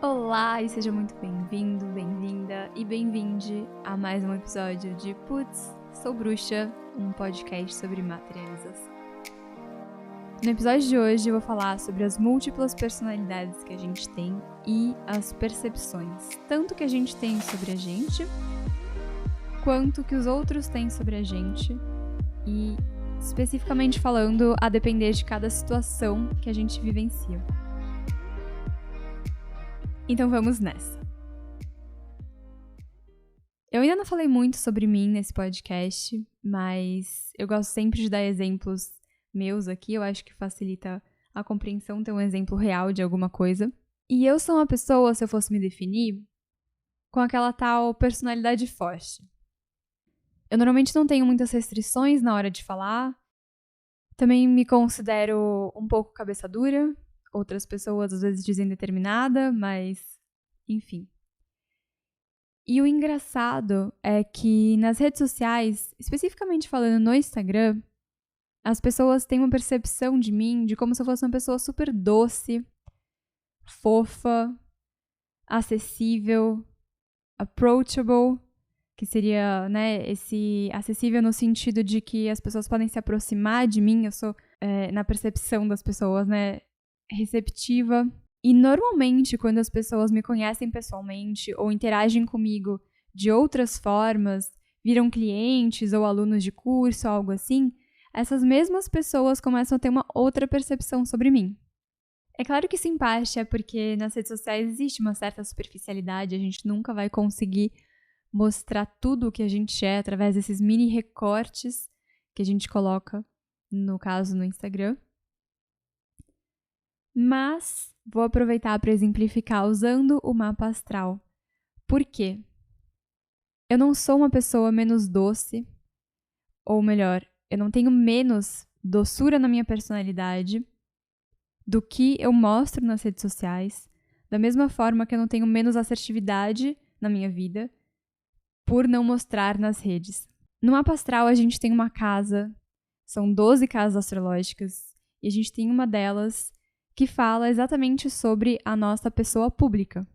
Olá e seja muito bem-vindo, bem-vinda e bem-vinde a mais um episódio de Putz, Sou Bruxa, um podcast sobre materialização. No episódio de hoje eu vou falar sobre as múltiplas personalidades que a gente tem e as percepções, tanto que a gente tem sobre a gente, quanto que os outros têm sobre a gente e, especificamente falando, a depender de cada situação que a gente vivencia. Então vamos nessa. Eu ainda não falei muito sobre mim nesse podcast, mas eu gosto sempre de dar exemplos meus aqui. Eu acho que facilita a compreensão ter um exemplo real de alguma coisa. E eu sou uma pessoa, se eu fosse me definir, com aquela tal personalidade forte. Eu normalmente não tenho muitas restrições na hora de falar. Também me considero um pouco cabeça dura. Outras pessoas às vezes dizem determinada, mas enfim. E o engraçado é que nas redes sociais, especificamente falando no Instagram, as pessoas têm uma percepção de mim de como se eu fosse uma pessoa super doce, fofa, acessível, approachable, que seria, esse acessível no sentido de que as pessoas podem se aproximar de mim, eu sou, na percepção das pessoas, receptiva. E normalmente, quando as pessoas me conhecem pessoalmente ou interagem comigo de outras formas, viram clientes ou alunos de curso, algo assim, essas mesmas pessoas começam a ter uma outra percepção sobre mim. É claro que isso em parte é porque nas redes sociais existe uma certa superficialidade, a gente nunca vai conseguir mostrar tudo o que a gente é através desses mini recortes que a gente coloca, no caso, no Instagram. Mas vou aproveitar para exemplificar usando o mapa astral. Por quê? Eu não sou uma pessoa menos doce, ou melhor, eu não tenho menos doçura na minha personalidade do que eu mostro nas redes sociais, da mesma forma que eu não tenho menos assertividade na minha vida por não mostrar nas redes. No mapa astral a gente tem uma casa, são 12 casas astrológicas, e a gente tem uma delas que fala exatamente sobre a nossa pessoa pública.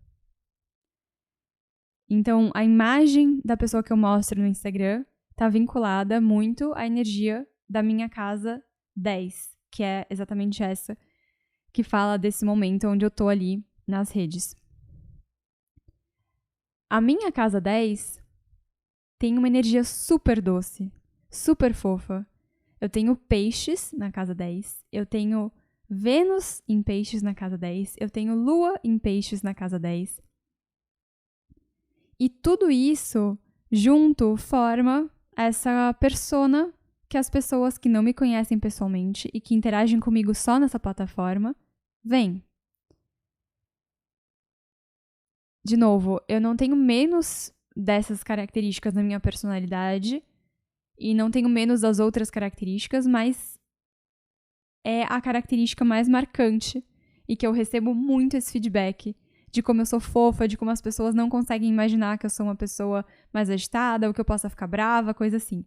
Então, a imagem da pessoa que eu mostro no Instagram está vinculada muito à energia da minha casa 10, que é exatamente essa que fala desse momento onde eu tô ali nas redes. A minha casa 10 tem uma energia super doce, super fofa. Eu tenho peixes na casa 10, eu tenho Vênus em peixes na casa 10, eu tenho Lua em peixes na casa 10. E tudo isso junto forma essa persona que as pessoas que não me conhecem pessoalmente e que interagem comigo só nessa plataforma veem. De novo, eu não tenho menos dessas características na minha personalidade e não tenho menos das outras características, mas é a característica mais marcante e que eu recebo muito esse feedback de como eu sou fofa, de como as pessoas não conseguem imaginar que eu sou uma pessoa mais agitada ou que eu possa ficar brava, coisa assim.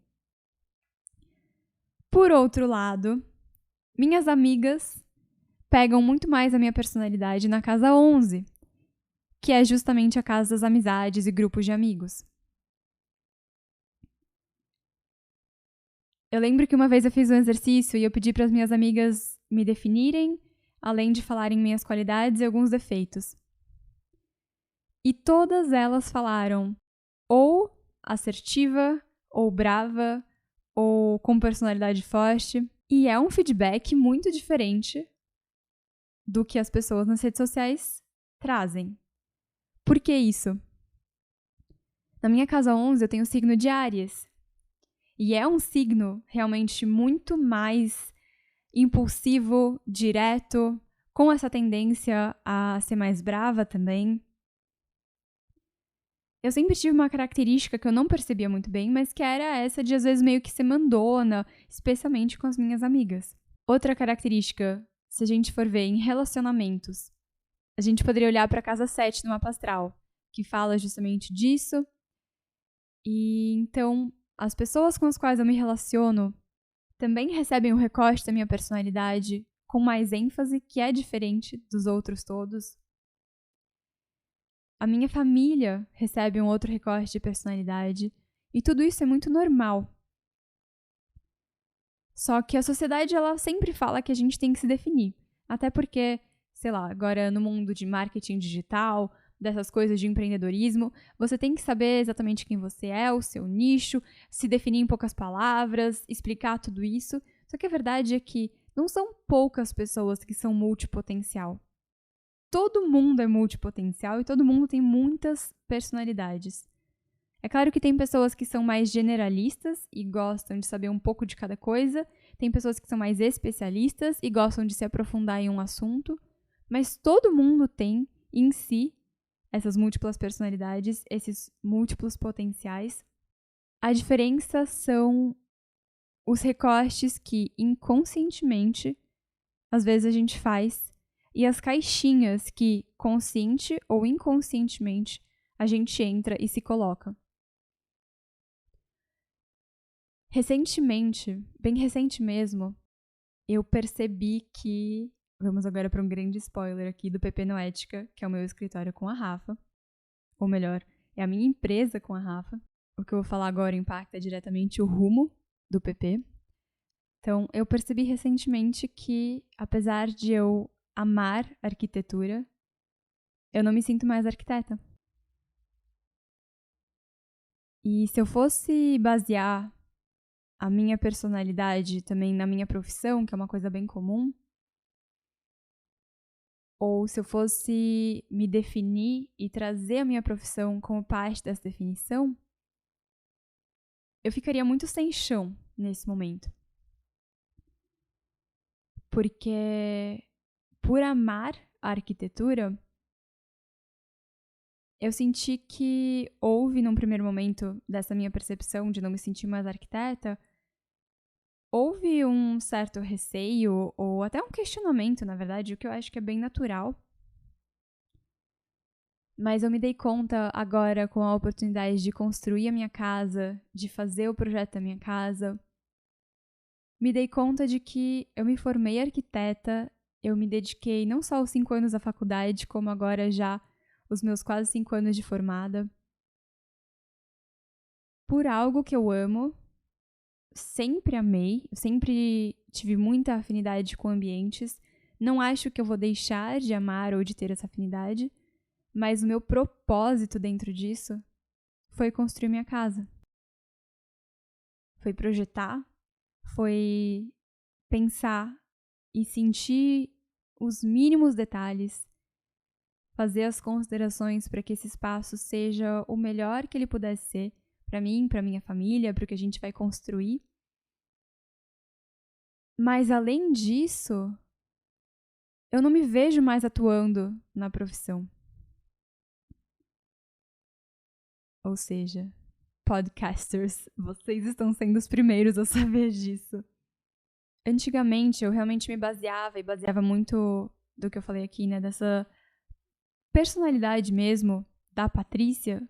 Por outro lado, minhas amigas pegam muito mais a minha personalidade na casa 11, que é justamente a casa das amizades e grupos de amigos. Eu lembro que uma vez eu fiz um exercício e eu pedi para as minhas amigas me definirem, além de falarem minhas qualidades e alguns defeitos. E todas elas falaram ou assertiva, ou brava, ou com personalidade forte. E é um feedback muito diferente do que as pessoas nas redes sociais trazem. Por que isso? Na minha casa 11 eu tenho o signo de Áries. E é um signo realmente muito mais impulsivo, direto, com essa tendência a ser mais brava também. Eu sempre tive uma característica que eu não percebia muito bem, mas que era essa de às vezes meio que ser mandona, especialmente com as minhas amigas. Outra característica, se a gente for ver em relacionamentos, a gente poderia olhar para a casa 7 no mapa astral, que fala justamente disso. E então, as pessoas com as quais eu me relaciono também recebem um recorte da minha personalidade com mais ênfase, que é diferente dos outros todos. A minha família recebe um outro recorte de personalidade. E tudo isso é muito normal. Só que a sociedade, ela sempre fala que a gente tem que se definir. Até porque, sei lá, agora no mundo de marketing digital, dessas coisas de empreendedorismo, você tem que saber exatamente quem você é, o seu nicho, se definir em poucas palavras, explicar tudo isso. Só que a verdade é que não são poucas pessoas que são multipotencial. Todo mundo é multipotencial e todo mundo tem muitas personalidades. É claro que tem pessoas que são mais generalistas e gostam de saber um pouco de cada coisa, tem pessoas que são mais especialistas e gostam de se aprofundar em um assunto, mas todo mundo tem em si essas múltiplas personalidades, esses múltiplos potenciais. A diferença são os recortes que inconscientemente às vezes a gente faz e as caixinhas que consciente ou inconscientemente a gente entra e se coloca. Recentemente, bem recente mesmo, eu percebi que... Vamos agora para um grande spoiler aqui do PP Noética, que é o meu escritório com a Rafa. Ou melhor, é a minha empresa com a Rafa. O que eu vou falar agora impacta diretamente o rumo do PP. Então, eu percebi recentemente que, apesar de eu amar arquitetura, eu não me sinto mais arquiteta. E se eu fosse basear a minha personalidade também na minha profissão, que é uma coisa bem comum, ou se eu fosse me definir e trazer a minha profissão como parte dessa definição, eu ficaria muito sem chão nesse momento. Porque, por amar a arquitetura, eu senti que houve, num primeiro momento dessa minha percepção de não me sentir mais arquiteta, houve um certo receio, ou até um questionamento, na verdade, o que eu acho que é bem natural. Mas eu me dei conta agora, com a oportunidade de construir a minha casa, de fazer o projeto da minha casa, me dei conta de que eu me formei arquiteta, eu me dediquei não só aos 5 anos da faculdade, como agora já os meus quase 5 anos de formada, por algo que eu amo, sempre amei, sempre tive muita afinidade com ambientes, não acho que eu vou deixar de amar ou de ter essa afinidade, mas o meu propósito dentro disso foi construir minha casa. Foi projetar, foi pensar e sentir os mínimos detalhes, fazer as considerações para que esse espaço seja o melhor que ele pudesse ser para mim, para minha família, para o que a gente vai construir. Mas além disso, eu não me vejo mais atuando na profissão. Ou seja, podcasters, vocês estão sendo os primeiros a saber disso. Antigamente, eu realmente me baseava muito do que eu falei aqui, né, dessa personalidade mesmo da Patrícia,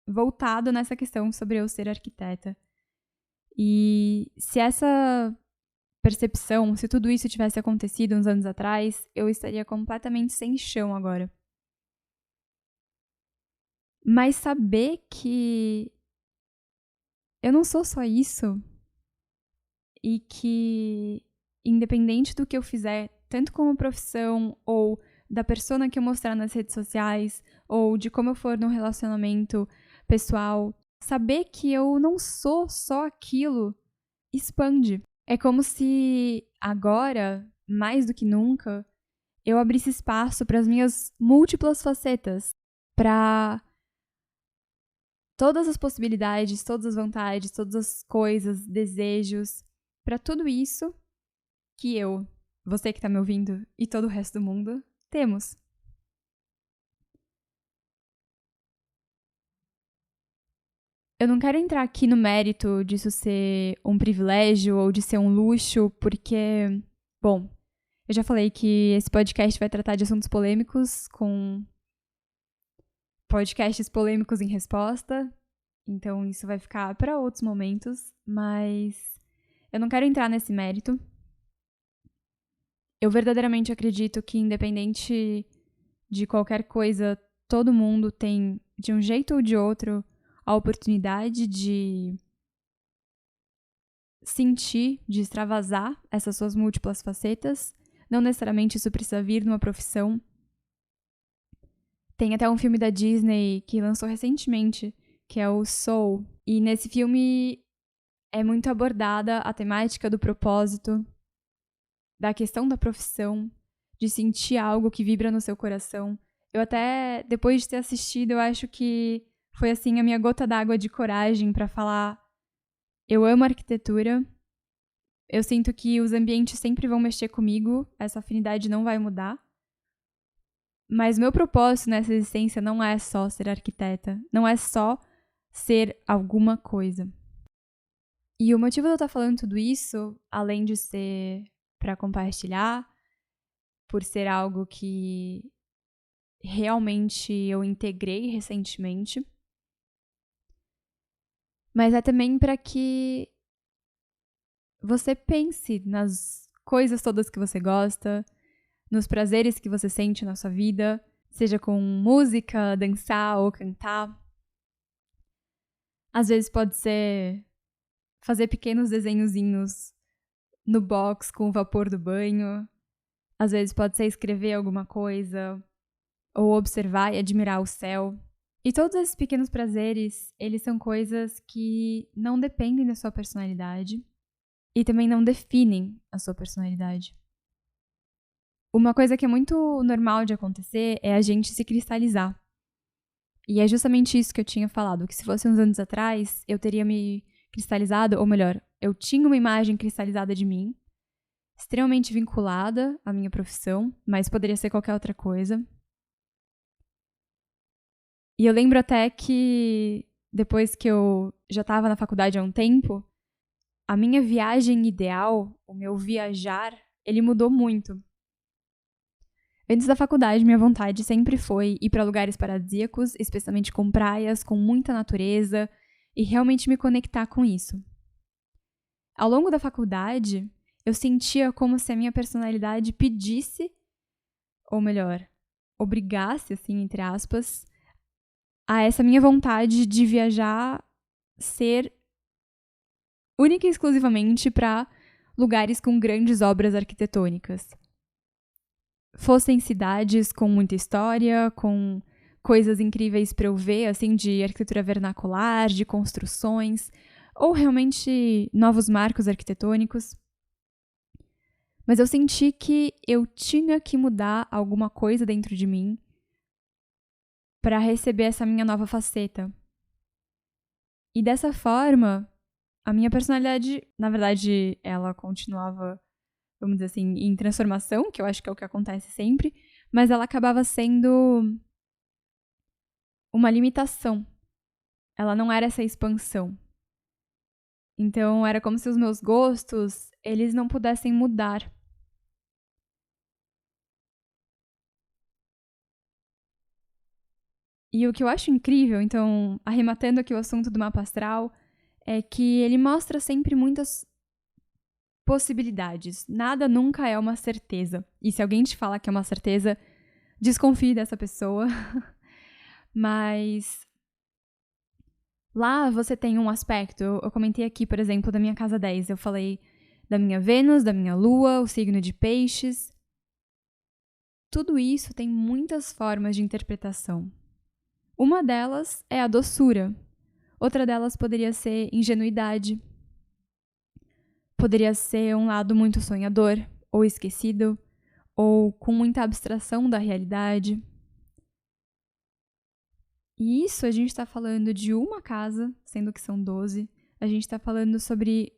voltado nessa questão sobre eu ser arquiteta. E se essa percepção, se tudo isso tivesse acontecido uns anos atrás, eu estaria completamente sem chão agora. Mas saber que eu não sou só isso e que, independente do que eu fizer, tanto como profissão ou da persona que eu mostrar nas redes sociais ou de como eu for no relacionamento pessoal, saber que eu não sou só aquilo expande. É como se agora, mais do que nunca, eu abrisse espaço para as minhas múltiplas facetas, para todas as possibilidades, todas as vontades, todas as coisas, desejos, para tudo isso que eu, você que está me ouvindo e todo o resto do mundo, temos. Eu não quero entrar aqui no mérito disso ser um privilégio ou de ser um luxo, porque, bom, eu já falei que esse podcast vai tratar de assuntos polêmicos, com podcasts polêmicos em resposta, então isso vai ficar para outros momentos, mas eu não quero entrar nesse mérito. Eu verdadeiramente acredito que, independente de qualquer coisa todo mundo tem, de um jeito ou de outro, a oportunidade de sentir, de extravasar essas suas múltiplas facetas. Não necessariamente isso precisa vir numa profissão. Tem até um filme da Disney que lançou recentemente, que é o Soul. E nesse filme é muito abordada a temática do propósito, da questão da profissão, de sentir algo que vibra no seu coração. Eu até, depois de ter assistido, eu acho que foi assim a minha gota d'água de coragem para falar: eu amo arquitetura, eu sinto que os ambientes sempre vão mexer comigo, essa afinidade não vai mudar. Mas meu propósito nessa existência não é só ser arquiteta, não é só ser alguma coisa. E o motivo de eu estar falando tudo isso, além de ser para compartilhar, por ser algo que realmente eu integrei recentemente, mas é também para que você pense nas coisas todas que você gosta, nos prazeres que você sente na sua vida, seja com música, dançar ou cantar. Às vezes pode ser fazer pequenos desenhozinhos no box com o vapor do banho. Às vezes pode ser escrever alguma coisa ou observar e admirar o céu. E todos esses pequenos prazeres, eles são coisas que não dependem da sua personalidade e também não definem a sua personalidade. Uma coisa que é muito normal de acontecer é a gente se cristalizar. E é justamente isso que eu tinha falado, que se fosse uns anos atrás, eu teria me cristalizado, ou melhor, eu tinha uma imagem cristalizada de mim, extremamente vinculada à minha profissão, mas poderia ser qualquer outra coisa. E eu lembro até que, depois que eu já estava na faculdade há um tempo, a minha viagem ideal, o meu viajar, ele mudou muito. Antes da faculdade, minha vontade sempre foi ir para lugares paradisíacos, especialmente com praias, com muita natureza, e realmente me conectar com isso. Ao longo da faculdade, eu sentia como se a minha personalidade pedisse, ou melhor, obrigasse, assim, entre aspas, a essa minha vontade de viajar ser única e exclusivamente para lugares com grandes obras arquitetônicas. Fossem cidades com muita história, com coisas incríveis para eu ver, assim, de arquitetura vernacular, de construções, ou realmente novos marcos arquitetônicos. Mas eu senti que eu tinha que mudar alguma coisa dentro de mim para receber essa minha nova faceta. E dessa forma, a minha personalidade, na verdade, ela continuava, vamos dizer assim, em transformação, que eu acho que é o que acontece sempre, mas ela acabava sendo uma limitação. Ela não era essa expansão. Então, era como se os meus gostos, eles não pudessem mudar. E o que eu acho incrível, então, arrematando aqui o assunto do mapa astral, é que ele mostra sempre muitas possibilidades. Nada nunca é uma certeza. E se alguém te fala que é uma certeza, desconfie dessa pessoa. Mas lá você tem um aspecto. Eu comentei aqui, por exemplo, da minha casa 10. Eu falei da minha Vênus, da minha Lua, o signo de Peixes. Tudo isso tem muitas formas de interpretação. Uma delas é a doçura. Outra delas poderia ser ingenuidade. Poderia ser um lado muito sonhador, ou esquecido, ou com muita abstração da realidade. E isso a gente está falando de uma casa, sendo que são 12. A gente está falando sobre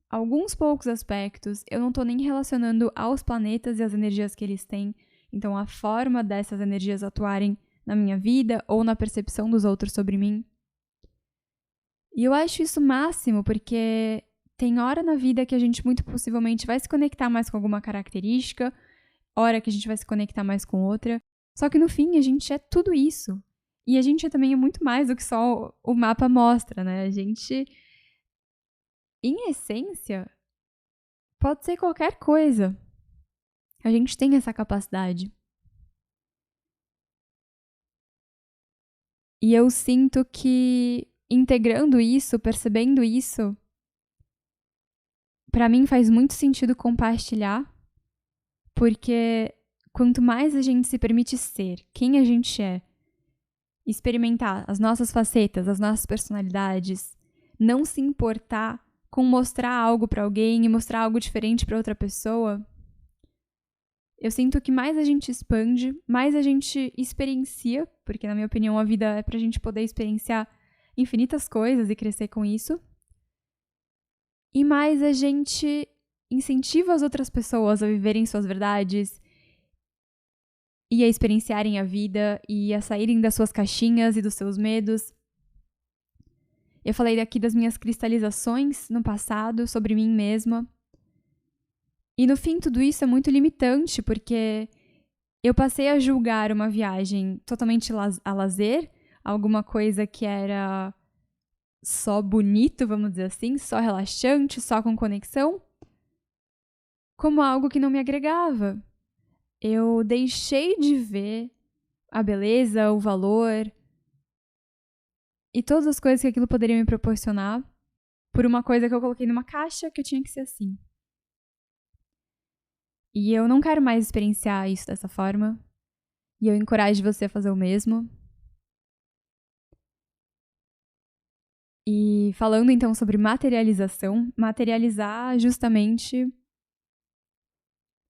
alguns poucos aspectos. Eu não estou nem relacionando aos planetas e as energias que eles têm. Então, a forma dessas energias atuarem na minha vida ou na percepção dos outros sobre mim. E eu acho isso máximo, porque tem hora na vida que a gente muito possivelmente vai se conectar mais com alguma característica, hora que a gente vai se conectar mais com outra. Só que no fim a gente é tudo isso. E a gente também é muito mais do que só o mapa mostra, né? A gente, em essência, pode ser qualquer coisa. A gente tem essa capacidade. E eu sinto que integrando isso, percebendo isso, pra mim faz muito sentido compartilhar, porque quanto mais a gente se permite ser quem a gente é, experimentar as nossas facetas, as nossas personalidades, não se importar com mostrar algo pra alguém e mostrar algo diferente pra outra pessoa, eu sinto que mais a gente expande, mais a gente experiencia, porque na minha opinião a vida é pra gente poder experienciar infinitas coisas e crescer com isso, e mais a gente incentiva as outras pessoas a viverem suas verdades e a experienciarem a vida e a saírem das suas caixinhas e dos seus medos. Eu falei aqui das minhas cristalizações no passado sobre mim mesma. E no fim, tudo isso é muito limitante, porque eu passei a julgar uma viagem totalmente a lazer, alguma coisa que era só bonito, vamos dizer assim, só relaxante, só com conexão, como algo que não me agregava. Eu deixei de ver a beleza, o valor e todas as coisas que aquilo poderia me proporcionar por uma coisa que eu coloquei numa caixa que eu tinha que ser assim. E eu não quero mais experienciar isso dessa forma. E eu encorajo você a fazer o mesmo. E falando então sobre materialização, materializar justamente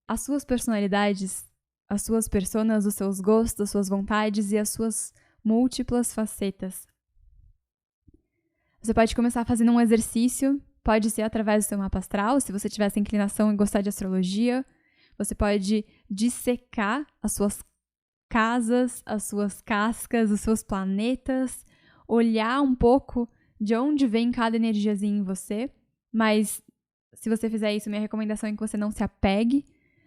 as suas personalidades, as suas personas, os seus gostos, as suas vontades e as suas múltiplas facetas. Você pode começar fazendo um exercício, pode ser através do seu mapa astral, se você tiver essa inclinação e gostar de astrologia. Você pode dissecar as suas casas, as suas cascas, os seus planetas, olhar um pouco de onde vem cada energiazinha em você, mas se você fizer isso, minha recomendação é que você não se apegue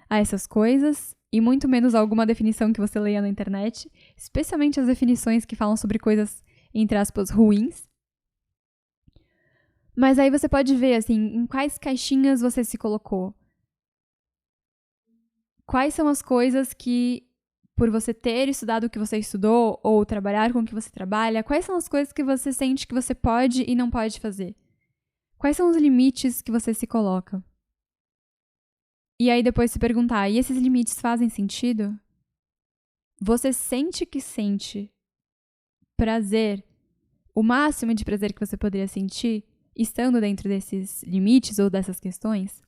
a essas coisas e muito menos a alguma definição que você leia na internet, especialmente as definições que falam sobre coisas, entre aspas, ruins. Mas aí você pode ver, assim, em quais caixinhas você se colocou. Quais são as coisas que, por você ter estudado o que você estudou ou trabalhar com o que você trabalha, quais são as coisas que você sente que você pode e não pode fazer? Quais são os limites que você se coloca? E aí depois se perguntar, e esses limites fazem sentido? Você sente prazer, o máximo de prazer que você poderia sentir, estando dentro desses limites ou dessas questões?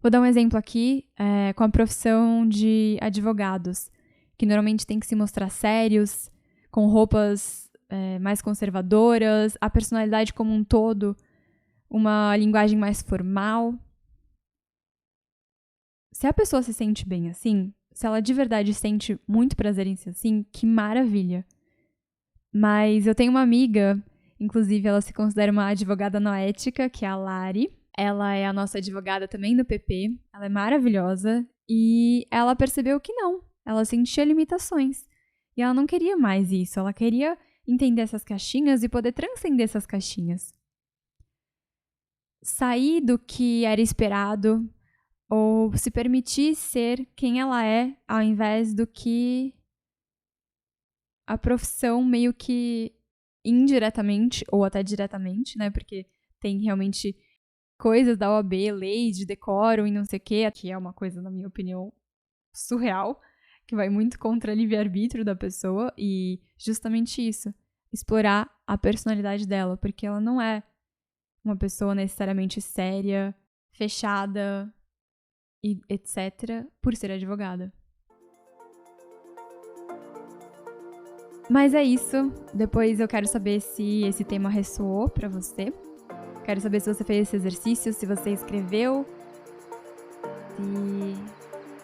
Vou dar um exemplo aqui com a profissão de advogados, que normalmente tem que se mostrar sérios, com roupas mais conservadoras, a personalidade como um todo, uma linguagem mais formal. Se a pessoa se sente bem assim, se ela de verdade sente muito prazer em ser assim, que maravilha. Mas eu tenho uma amiga, inclusive ela se considera uma advogada noética, que é a Lari. Ela é a nossa advogada também do PP, ela é maravilhosa e ela percebeu que não, ela sentia limitações e ela não queria mais isso, ela queria entender essas caixinhas e poder transcender essas caixinhas. Sair do que era esperado ou se permitir ser quem ela é ao invés do que a profissão meio que indiretamente ou até diretamente, né, porque tem realmente coisas da OAB, lei de decoro e não sei o quê, que é uma coisa, na minha opinião, surreal, que vai muito contra o livre-arbítrio da pessoa e justamente isso, explorar a personalidade dela, porque ela não é uma pessoa necessariamente séria, fechada e etc, por ser advogada. Mas é isso, depois eu quero saber se esse tema ressoou pra você. Quero saber se você fez esse exercício, se você escreveu, se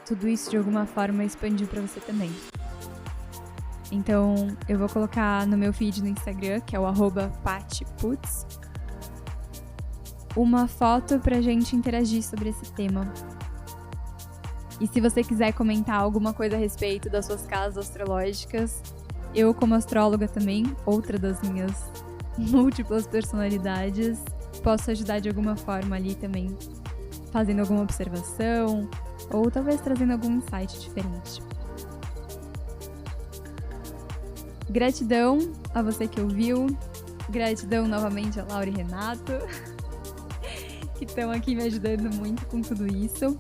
tudo isso de alguma forma expandiu pra você também. Então, eu vou colocar no meu feed no Instagram, que é o @patiputz, uma foto pra gente interagir sobre esse tema. E se você quiser comentar alguma coisa a respeito das suas casas astrológicas, eu como astróloga também, outra das minhas múltiplas personalidades, posso ajudar de alguma forma ali também, fazendo alguma observação ou talvez trazendo algum insight diferente. Gratidão a você que ouviu. Gratidão novamente a Laura e Renato, que estão aqui me ajudando muito com tudo isso.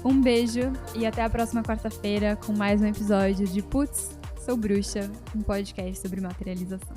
Um beijo e até a próxima quarta-feira com mais um episódio de Putz, Sou Bruxa, um podcast sobre materialização.